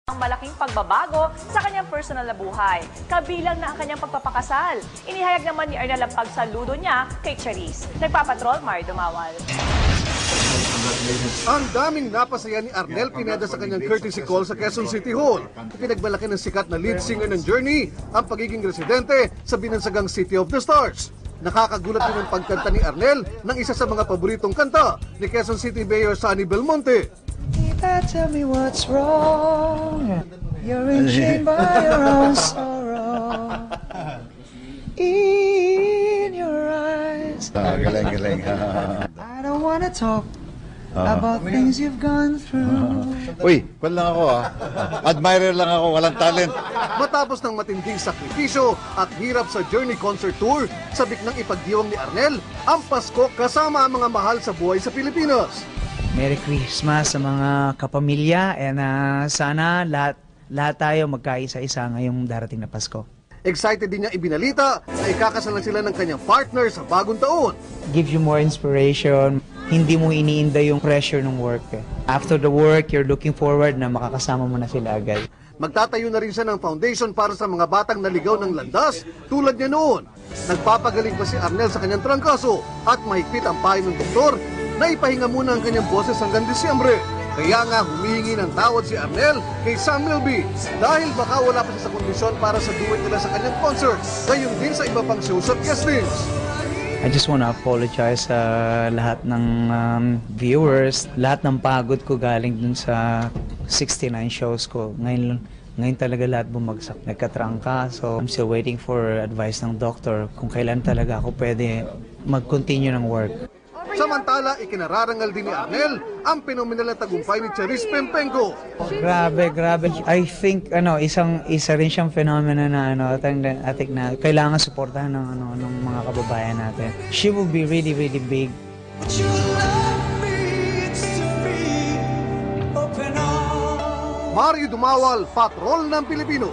Ang malaking pagbabago sa kanyang personal na buhay. Kabilang na ang kanyang pagpapakasal. Inihayag naman ni Arnel ang pagsaludo niya kay Charisse. Nagpapatrol, Mario Dumawal. Ang daming napasaya ni Arnel Pineda sa kanyang courtesy call sa Quezon City Hall. Pinagmalaki ng sikat na lead singer ng Journey ang pagiging residente sa binansagang City of the Stars. Nakakagulat din ang pagkanta ni Arnel ng isa sa mga paboritong kanta ni Quezon City Mayor Sonny Belmonte. Tell me what's wrong. You're enchained by your own sorrow. In your eyes. Galing. I don't wanna talk about things you've gone through. Uy, kwan lang ako Admirer lang ako, walang talent. Matapos ng matinding sakripisyo at hirap sa Journey Concert Tour, sabik ng ipagdiwang ni Arnel ang Pasko kasama ang mga mahal sa buhay sa Pilipinas. Merry Christmas sa mga kapamilya and sana lahat tayo magkaisa-isa ngayong darating na Pasko. Excited din niya ibinalita na ikakasalan sila ng kanyang partner sa bagong taon. Give you more inspiration. Hindi mo iniinda yung pressure ng work. After the work, you're looking forward na makakasama mo na sila agad. Magtatayo na rin siya ng foundation para sa mga batang naligaw ng landas tulad niya noon. Nagpapagaling pa si Arnel sa kanyang trangkaso at mahigpit ang payo ng doktor na ipahinga muna ang kanyang boses hanggang Disyembre. Kaya nga humihingi ng tawad si Arnel kay Sam Milby dahil baka wala pa siya sa kondisyon para sa duet nila sa kanyang concert, gayon din sa iba pang shows at guestings. I just want to apologize sa lahat ng viewers. Lahat ng pagod ko galing dun sa 69 shows ko. Ngayon talaga lahat bumagsak. Nagkatrangka. So I'm still waiting for advice ng doctor kung kailan talaga ako pwede mag-continue ng work. Samantala, ikinararangal din ni Arnel ang penomenal na tagumpay ni Charisse Pempenco. Grabe. I think isa rin siyang phenomena na I think na kailangan suportahan ng mga kababayan natin. She will be really big. Mario Dumawal, Patrol ng Pilipino.